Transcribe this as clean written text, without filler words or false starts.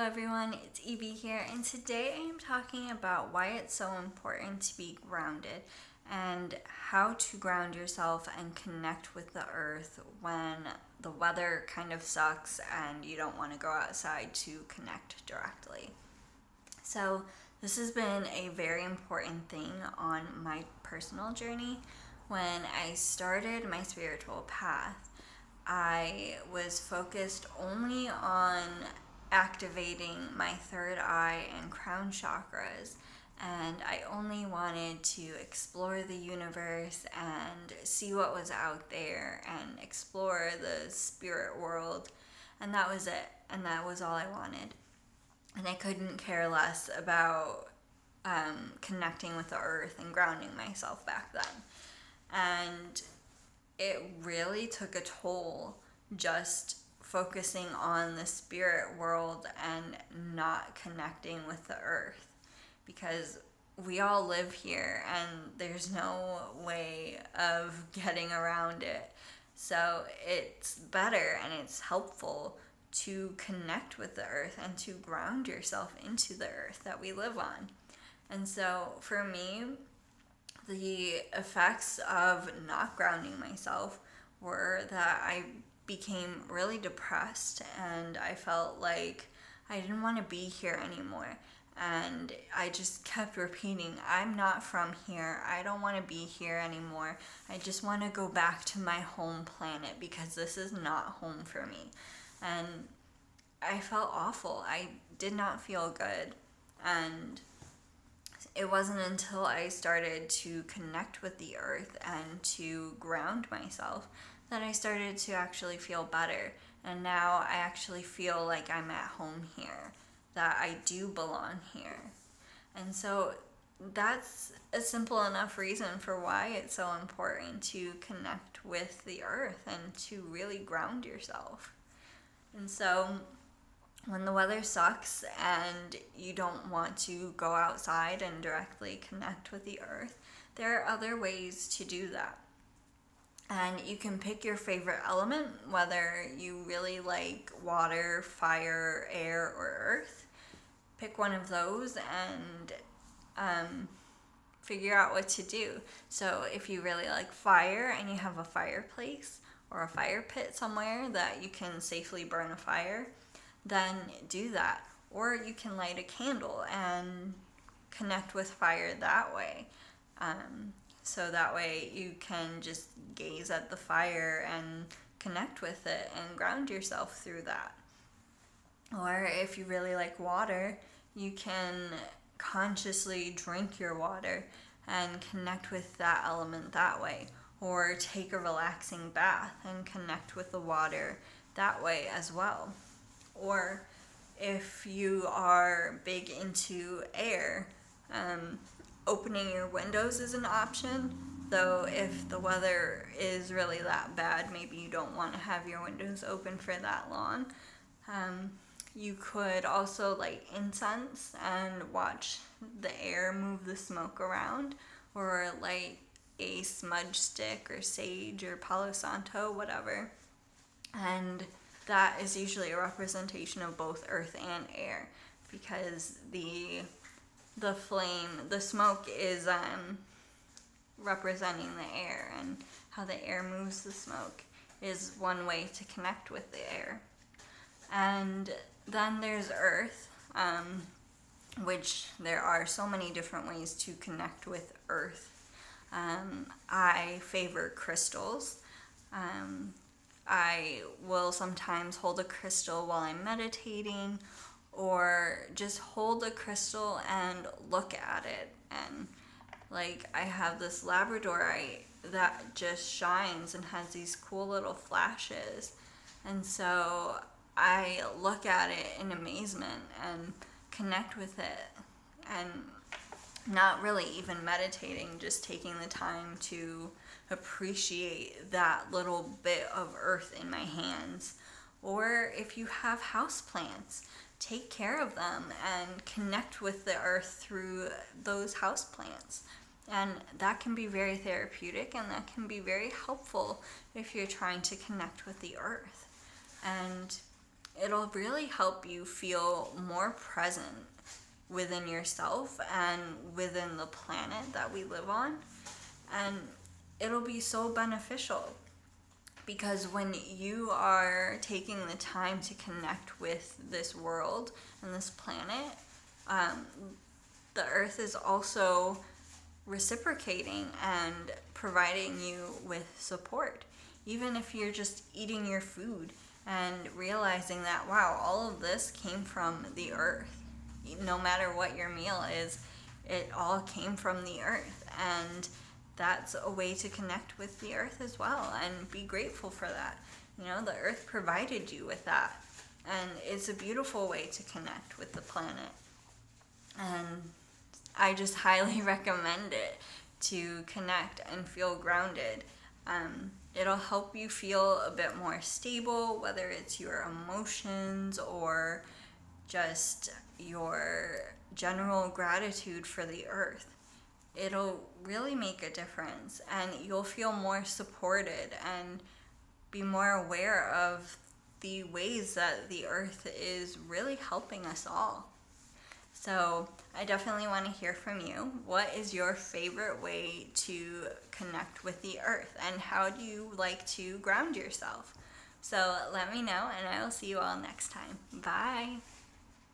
Hello everyone, it's Evie here, and today I am talking about why it's so important to be grounded and how to ground yourself and connect with the earth when the weather kind of sucks and you don't want to go outside to connect directly. So this has been a very important thing on my personal journey. When I started my spiritual path, I was focused only on activating my third eye and crown chakras, and I only wanted to explore the universe and see what was out there and explore the spirit world, and that was it, and that was all I wanted. And I couldn't care less about connecting with the earth and grounding myself back then. And it really took a toll just focusing on the spirit world and not connecting with the earth, because we all live here and there's no way of getting around it. So it's better and it's helpful to connect with the earth and to ground yourself into the earth that we live on. And so for me, the effects of not grounding myself were that I became really depressed and I felt like I didn't want to be here anymore. And I just kept repeating, I'm not from here. I don't want to be here anymore. I just want to go back to my home planet because this is not home for me. And I felt awful. I did not feel good. And it wasn't until I started to connect with the earth and to ground myself that I started to actually feel better. And now I actually feel like I'm at home here, that I do belong here. And so that's a simple enough reason for why it's so important to connect with the earth and to really ground yourself. And so when the weather sucks and you don't want to go outside and directly connect with the earth, there are other ways to do that. And you can pick your favorite element, whether you really like water, fire, air, or earth. Pick one of those and figure out what to do. So if you really like fire and you have a fireplace or a fire pit somewhere that you can safely burn a fire, then do that. Or you can light a candle and connect with fire that way. So that way you can just gaze at the fire and connect with it and ground yourself through that. Or if you really like water, you can consciously drink your water and connect with that element that way. Or take a relaxing bath and connect with the water that way as well. Or if you are big into air, opening your windows is an option. Though if the weather is really that bad, maybe you don't want to have your windows open for that long. You could also light incense and watch the air move the smoke around, or light a smudge stick or sage or palo santo, whatever. And that is usually a representation of both earth and air, because the flame, the smoke is representing the air, and how the air moves the smoke is one way to connect with the air. And then there's earth, which there are so many different ways to connect with earth. I favor crystals. I will sometimes hold a crystal while I'm meditating, or just hold a crystal and look at it. And like, I have this labradorite that just shines and has these cool little flashes. And so I look at it in amazement and connect with it, and not really even meditating, just taking the time to appreciate that little bit of earth in my hands. Or if you have houseplants, take care of them and connect with the earth through those houseplants. And that can be very therapeutic, and that can be very helpful if you're trying to connect with the earth. And it'll really help you feel more present within yourself and within the planet that we live on. And it'll be so beneficial because when you are taking the time to connect with this world and this planet, the earth is also reciprocating and providing you with support. Even if you're just eating your food and realizing that, wow, all of this came from the earth. No matter what your meal is, it all came from the earth. And that's a way to connect with the earth as well and be grateful for that. You know, the earth provided you with that. And it's a beautiful way to connect with the planet. And I just highly recommend it to connect and feel grounded. It'll help you feel a bit more stable, whether it's your emotions or just your general gratitude for the earth. It'll really make a difference, and you'll feel more supported and be more aware of the ways that the earth is really helping us all. So I definitely want to hear from you. What is your favorite way to connect with the earth, and how do you like to ground yourself? So let me know, and I will see you all next time. Bye.